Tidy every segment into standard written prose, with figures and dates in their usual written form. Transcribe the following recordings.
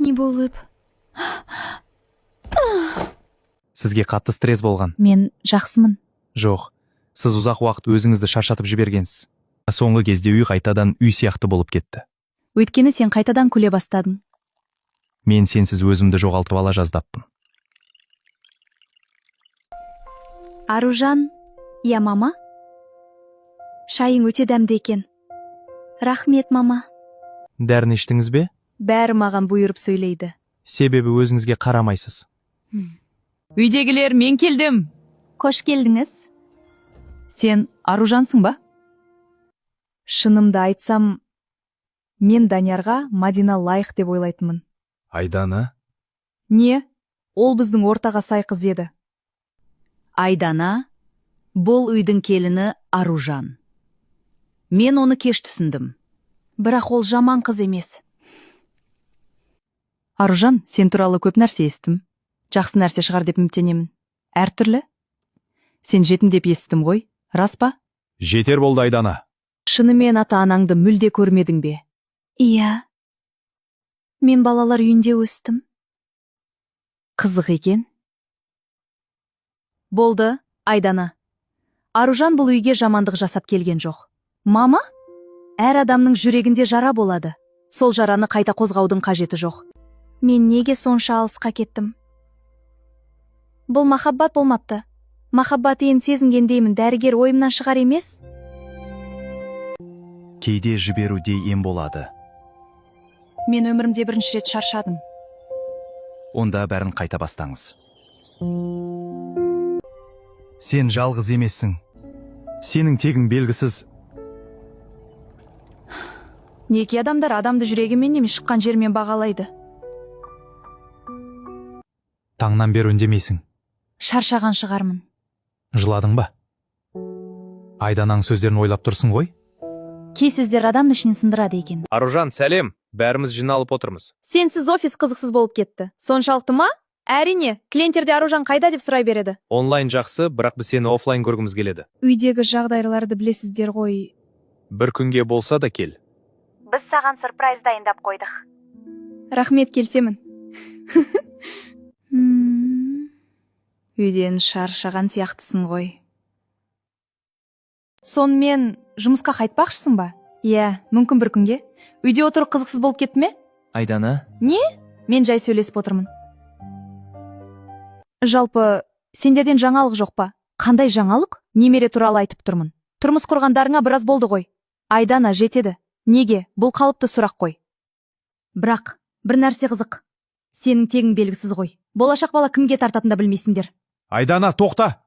Не болып? Сізге қатты стресс болған. Мен жақсымын. Жоқ, сіз ұзақ уақыт өзіңізді шаршатып жібергенсіз. Соңғы кезде үй қайтадан үй сияқты болып кетті. Өйткені сен қайтадан күле бастадың. Мен сенсіз өзімді жоғалтып ала жаздаппын. Аружан, я мама? Шайың өте дәмді екен. Рахмет, мама. Дәрін іштіңіз бе? Бәрі маған бұйырып сөйлейді. Себебі өзіңізге қарамайсыз. Үйдегілер, мен келдім. Қош келдіңіз. Сен Аружансың ба? Шынымды айтсам, мен Даниярға Мадина лайық деп ойлайтынмын. Айдана? Не? Ол біздің ортаға сай қыз еді. Айдана, бұл үйдің келіні Аружан. Мен оны кеш түсіндім. Бірақ ол жаман қыз емес. Аружан, сен туралы көп нәрсе естім. Жақсы нәрсе шығар деп үміттенемін. Әртүрлі? Сен жетім деп естім ғой, рас па? Жетер болды, Айдана. Шынымен ата-анаңды мүлде көрмедің бе? Иә. Мен балалар үйінде өстім. Қызық екен. Болды, Айдана. Аружан бұл үйге жамандық жасап келген жоқ. Мама? Әр адамның жүрегінде жара болады. Сол жараны қайта қозғаудың қажеті жоқ. Мен неге сонша алысқа кеттім? Бұл махаббат болмапты. Махаббат ең сезінгендеймін, дәрігер ойымнан шығар емес? Кейде жіберуде ем болады. Мен өмірімде бірінші рет шаршадым. Онда бәрін қайта бастаңыз. Сен жалғыз емессің. Сенің тегің белгісіз. Неке адамдар адамды жүрегімен неме шыққан жермен бағалайды. Таңнан бері үндемейсің. Шаршаған шығармын. Жыладың ба? Айданаң сөздерін ойлап тұрсың ғой? Кей сөздер адамның ішін сындырады екен. Аружан, сәлем. Бәріміз жиналып отырмыз. Сенсіз офис қызықсыз болып кетті. Соншалықты ма? Әрине, клиенттерде Аружан қайда деп сұрай береді. Онлайн жақсы, бірақ біз сені офлайн көргіміз келеді. Үйдегі жағдайларды білесіздер ғой. Бір күнге болса да кел. Біз саған сюрприз дайындап қойдық. Рахмет, келсемін. Үйден шаршаған сияқтысың ғой. Сонымен жұмысқа қайтпақшысың ба? Иә, мүмкін бір күнге. Үйде отыру қызықсыз болып кетті ме? Айдана? Не? Мен жай сөйлесіп отырмын. Жалпы, сендерден жаңалық жоқ па? Қандай жаңалық? Немере туралы айтып тұрмын. Тұрмыс құрғандарыңа біраз болды ғой. Айдана, жетеді. Неге? Бұл қалыпты сұрақ қой. Бірақ, бір нәрсе қызық. Сенің тегің белгісіз ғой. Болашақ бала кімге тартатында білмейсіңдер. Айдана, тоқта!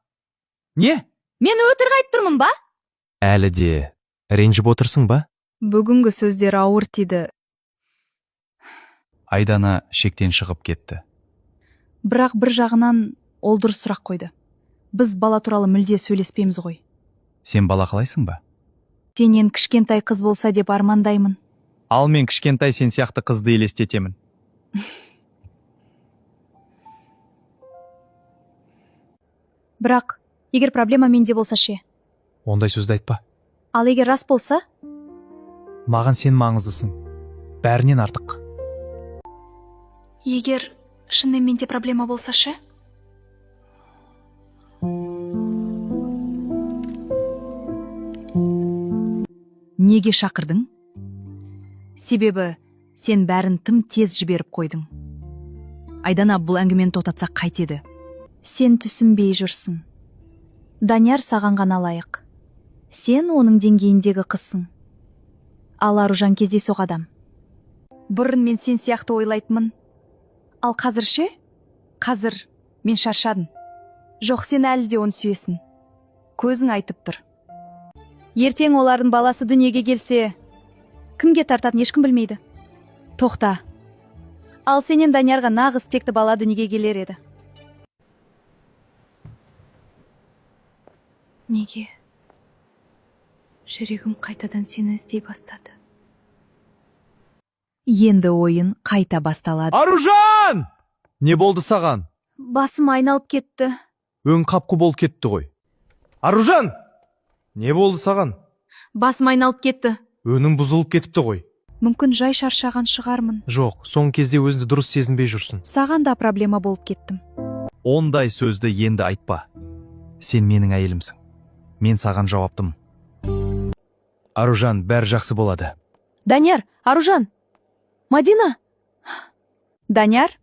Не? Мен өтірік айтып тұрмын ба? Әлі де ренжіп отырсың ба? Бүгінгі сөздер ауыр тиді. Айдана шектен шығып кетті. Бірақ бір жағынан ол дұрыс сұрақ қойды. Біз бала туралы мүлде сөйлеспейміз ғой. Сен бала қалайсың ба? Сенен кішкентай қыз болса деп армандаймын. Ал мен кішкентай сен сияқты қызды елестетемін. Бірақ, егер проблема менде болса ше? Ондай сөзді айтпа. Ал егер рас болса? Маған сен маңыздысың. Бәрінен артық. Егер шынымен менде проблема болса ше? Неге шақырдың? Себебі сен бәрін тым тез жіберіп қойдың. Айдана, бұл әңгімені тоқтатсақ қайтеді? Сен түсінбей жүрсің. Данияр саған ғана лайық. Сен оның деңгейіндегі қызсың. Ал Аружан кездейсоқ адам. Бұрын мен сен сияқты ойлайтынмын. Ал қазір ше? Қазір мен шаршадым. Жоқ, сен әлі де оны сүйесің. Көзің айтып тұр. Ертең олардың баласы дүниеге келсе, кімге тартатын ешкім білмейді. Тоқта. Ал сенен Даниярға нағыз текті бала дүниеге келер еді. Неге? Жүрегім қайтадан сені іздей бастады. Енді ойын қайта басталады. Аружан! Не болды саған? Басым айналып кетті. Өң қапқу болып кетті ғой. Аружан! Не болды саған? Басым айналып кетті. Өңің бұзылып кетіпті ғой. Мүмкін жай шаршаған шығармын. Жоқ, соңғы кезде өзіңді дұрыс сезінбей жүрсің. Саған да проблема болып кеттім. Ондай сөзді енді айтпа. Сен менің әйелімсің. Мен саған жауаптым. Аружан, бәрі жақсы болады. Данияр, Аружан! Мадина! Данияр,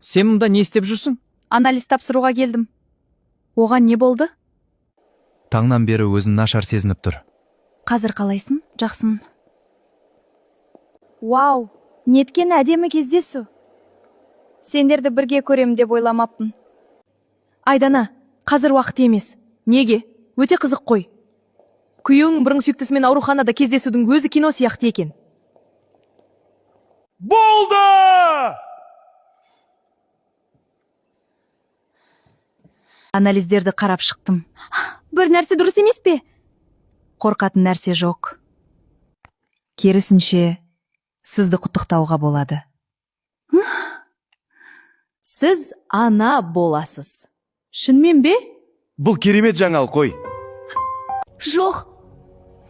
Сен мұнда не істеп жүрсің? анализ тапсыруға келдім. Оған не болды? Таңнан бері өзін нашар сезініп тұр. Қазір қалайсың? Жақсымын. Вау, неткен әдемі кездесу. Сендерді бірге көрем деп ойламаппын. Айдана, қазір уақыт емес. Неге? Өте қызық қой. Күйеуің бұрын сүйіктісімен ауруханада кездесудің өзі кино сияқты екен. Болды! Анализдерді қарап шықтым. Бір нәрсе дұрыс емес пе? Қорқатын нәрсе жоқ. Керісінше, сізді құттықтауға болады. Сіз ана боласыз. Шынымен бе? Бұл керемет жаңалық қой. Жоқ.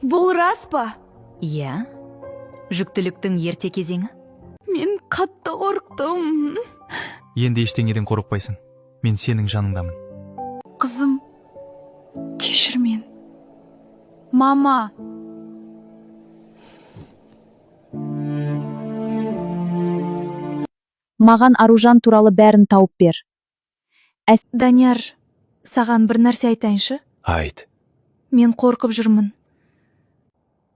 Бұл рас па? Иә. Жүктіліктің ерте кезеңі. Мен қатты қорықтым. Енді ештеңеден қорықпайсың. Мен сенің жаныңдамын. Қызым, кешір мен. Мама. Маған Аружан туралы бәрін тауып бер. Данияр, саған бір нәрсе айтайыншы? Айт. Мен қорқып жүрмін.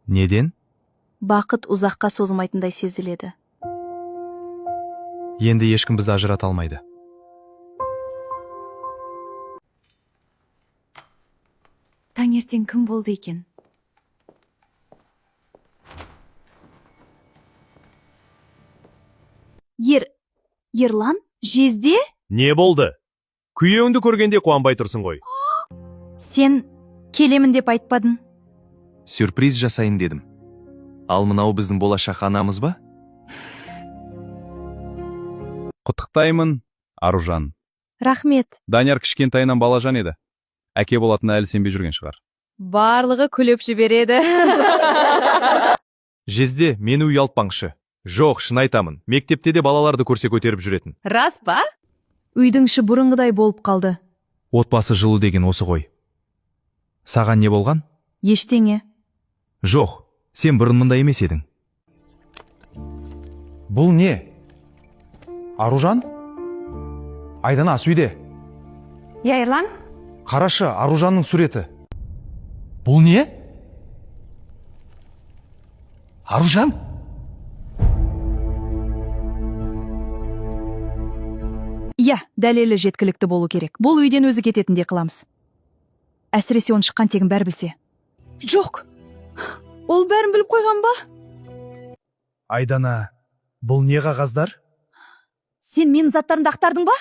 Неден? Бақыт ұзаққа созылмайтындай сезіледі. Енді ешкім бізді ажырата алмайды. Таңертең кім болды екен? Ерлан? Жезде? Не болды? Күйеуіңді көргенде қуанбай тұрсың ғой. Сен келемін деп айтпадың. Сюрприз жасайын дедім. Ал мынау біздің болашақ анамыз ба? Құттықтаймын, Аружан. Рахмет. Данияр кішкентайынан балажан еді. Әке болатынына әлі сенбей жүрген шығар. Барлығы күліп жібереді. Жезде, мені ұялтпаңшы. Жоқ, шын айтамын. Мектепте де балаларды көрсе көтеріп жүретін. Рас па? Үйдің іші бұрынғыдай болып қалды. Отбасы жылу деген осы ғой. Саған не болған? Ештеңе. Жоқ, сен бұрын мұнда емес едің. Бұл не? Аружан? Айдана, сүйде. Ерлан? Қарашы, Аружанның суреті. Бұл не? Аружан? Иә, дәлелі жеткілікті болу керек. Бұл үйден өзі кететіндей қыламыз. Әсіресе оның шыққан тегін бәрі білсе. Жоқ. Ол бәрін біліп қойған ба? Айдана, бұл не қағаздар? Сен менің заттарымды ақтардың ба?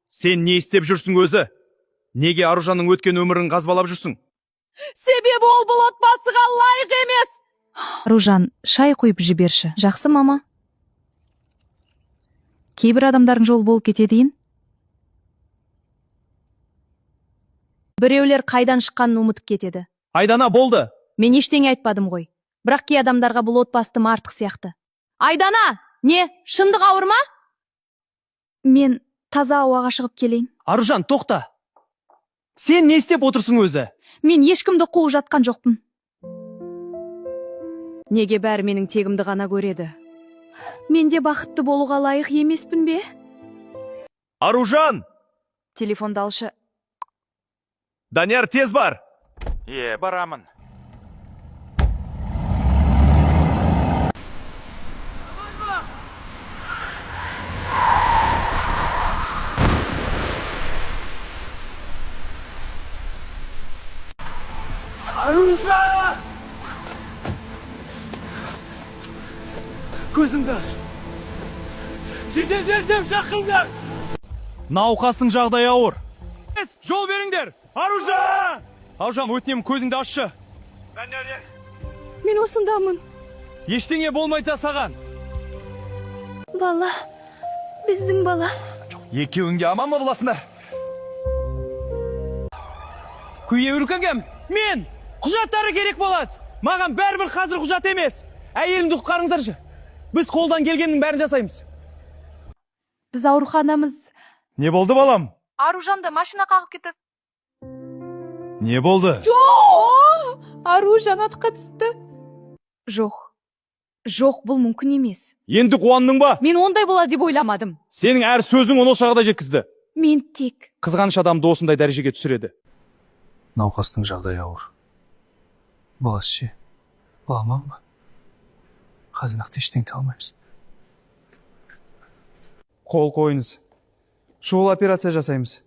Сен не істеп жүрсің өзі? Неге Аружанның өткен өмірін қазбалап жүрсің? Себебі ол бұл отбасыға лайық емес. Ружан, шай қойып жіберші. Жақсы, мама. Кейбір адамдардың жол болып кетедейін. Біреулер қайдан шыққанын ұмытып кетеді. Айдана, болды! Мен ештеңе айтпадым ғой. Бірақ кей адамдарға бұл отбасы артық сияқты. Айдана, не, шындық ауыр ма? Мен таза ауаға шығып келейін. Аружан, тоқта! Сен не істеп отырсың өзі? Мен ешкімді қуып жатқан жоқпын. Неге бәрі менің тегімді ғана көреді? Мен де бақытты болуға лайық емеспін бе? Аружан! Телефонды алшы. Данияр, тез бар! Барамын. Аружан! Көзіңді! Жедел жәрдем шақырыңдар! Науқастың жағдайы ауыр. Жол беріңдер! Аружан! Аружан, өтінемін, көзіңді ашшы. Мен осындамын. Ештеңе болмайды саған. Бала, біздің бала. Екеуіңге аман ма боласыңдар? Күйеуіркі кім? Мен! Құжаттары керек болады! Маған бәрібір қазір құжат емес! Әйелімді құтқарыңыздаршы! Біз қолдан келгеннің бәрін жасаймыз. Біз ауруханамыз. Не болды, балам? Аружанды машина қағып кетіп. Не болды? Аружан атқа түсті. Жоқ, бұл мүмкін емес. Енді қуандың ба? Мен ондай болады деп ойламадым. Сенің әр сөзің оны шағада жеткізді. Мен тек. Қызғаныш адамды осындай дәрежеге түсіреді. Науқастың жағдайы ауыр. Баласы ше? Баламан ба? Қазір нақты ештеңе алмаймыз. Қол қойыңыз. Шұғыл операция жасаймыз.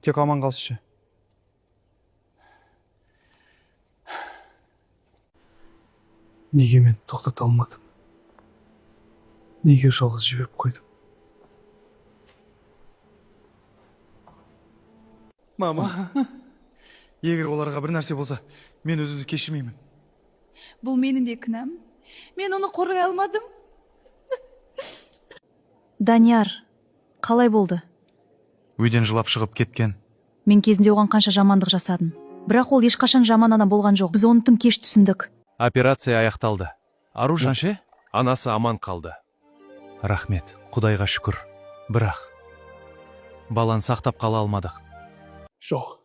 Тек аман қалсыншы. Неге мен тоқтата алмадым? Неге жалғыз жіберіп қойдым? Мама, егер оларға бір нәрсе болса, мен өзімді кешірмеймін. Бұл менің де кінәм. Мен оны қорғай алмадым. Данияр, қалай болды? Үйден жылап шығып кеткен. Мен кезінде оған қанша жамандық жасадым. Бірақ ол ешқашан жаман ана болған жоқ. Біз оны тым кеш түсіндік. Операция аяқталды. Аружан ше? Анасы аман қалды. Рахмет, Құдайға шүкір. Бірақ баланы сақтап қала алмадық. Жоқ.